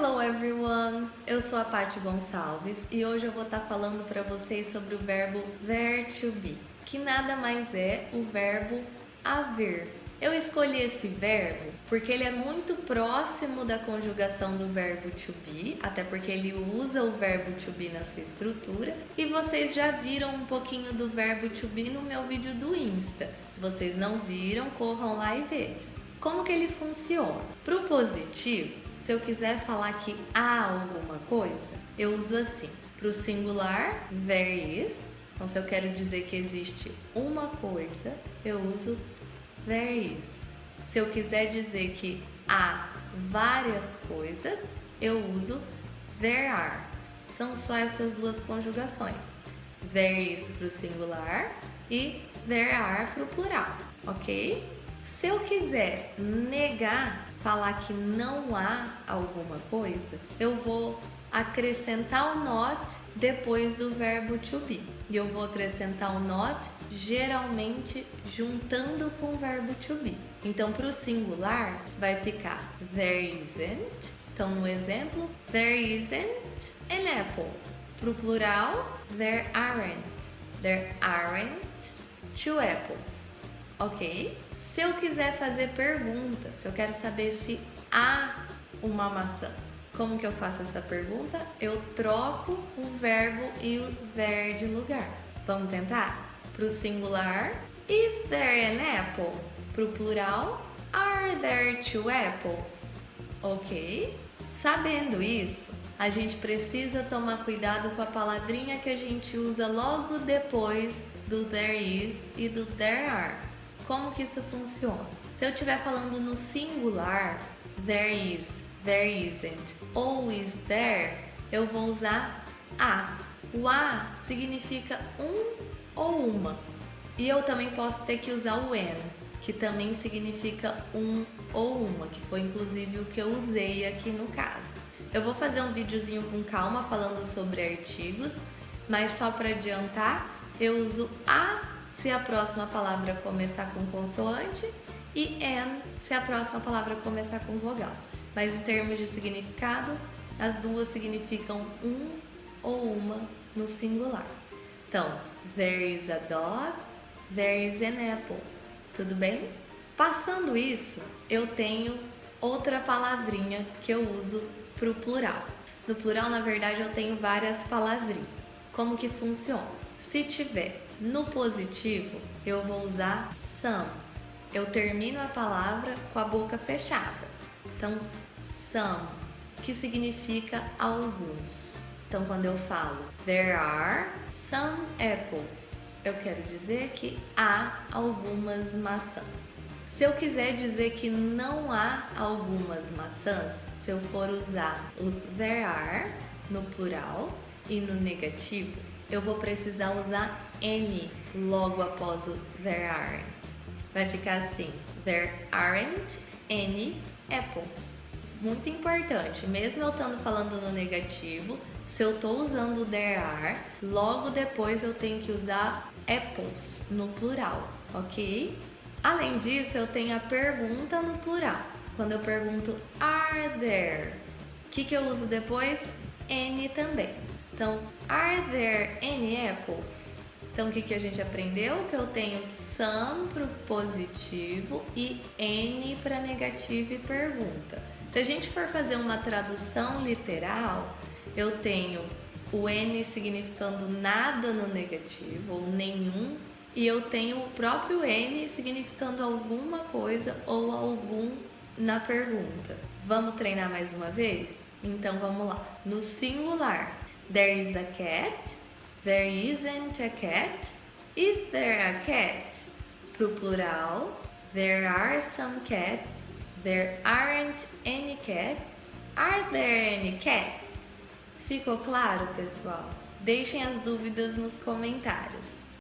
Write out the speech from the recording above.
Hello everyone! Eu sou a Paty Gonçalves e hoje eu vou estar falando para vocês sobre o verbo there to be, que nada mais é o verbo haver. Eu escolhi esse verbo porque ele é muito próximo da conjugação do verbo to be, até porque ele usa o verbo to be na sua estrutura, e vocês já viram um pouquinho do verbo to be no meu vídeo do Insta. Se vocês não viram, corram lá e vejam. Como que ele funciona? Para o positivo, se eu quiser falar que há alguma coisa, eu uso assim. Para o singular, there is. Então, se eu quero dizer que existe uma coisa, eu uso there is. Se eu quiser dizer que há várias coisas, eu uso there are. São só essas duas conjugações. There is para o singular e there are para o plural, ok? Se eu quiser negar, falar que não há alguma coisa, eu vou acrescentar o not depois do verbo to be. E eu vou acrescentar o not geralmente juntando com o verbo to be. Então, para o singular, vai ficar there isn't. Então, no exemplo, there isn't an apple. Para o plural, there aren't. There aren't two apples. Ok? Se eu quiser fazer pergunta, se eu quero saber se há uma maçã, como que eu faço essa pergunta? Eu troco o verbo e o there de lugar. Vamos tentar? Para o singular, is there an apple? Para o plural, are there two apples? Ok? Sabendo isso, a gente precisa tomar cuidado com a palavrinha que a gente usa logo depois do there is e do there are. Como que isso funciona? Se eu estiver falando no singular, there is, there isn't, ou is there, eu vou usar a. O a significa um ou uma. E eu também posso ter que usar o an, que também significa um ou uma, que foi inclusive o que eu usei aqui no caso. Eu vou fazer um videozinho com calma falando sobre artigos, mas só para adiantar, eu uso a se a próxima palavra começar com consoante e an se a próxima palavra começar com vogal. Mas em termos de significado, as duas significam um ou uma no singular. Então, there is a dog, there is an apple. Tudo bem? Passando isso, eu tenho outra palavrinha que eu uso para o plural. No plural, na verdade, eu tenho várias palavrinhas. Como que funciona? Se tiver no positivo, eu vou usar some. Eu termino a palavra com a boca fechada. Então, some, que significa alguns. Então, quando eu falo there are some apples, eu quero dizer que há algumas maçãs. Se eu quiser dizer que não há algumas maçãs, se eu for usar o there are no plural e no negativo, eu vou precisar usar any logo após o there aren't. Vai ficar assim, there aren't any apples. Muito importante, mesmo eu estando falando no negativo, se eu estou usando o there are, logo depois eu tenho que usar apples no plural, ok? Além disso, eu tenho a pergunta no plural. Quando eu pergunto are there, o que eu uso depois? Any também. Então, are there any apples? Então, o que a gente aprendeu? Que eu tenho some para o positivo e any para negativo e pergunta. Se a gente for fazer uma tradução literal, eu tenho o any significando nada no negativo ou nenhum, e eu tenho o próprio any significando alguma coisa ou algum na pergunta. Vamos treinar mais uma vez? Então, vamos lá. No singular, there is a cat, there isn't a cat, is there a cat? Pro plural, there are some cats, there aren't any cats, are there any cats? Ficou claro, pessoal? Deixem as dúvidas nos comentários.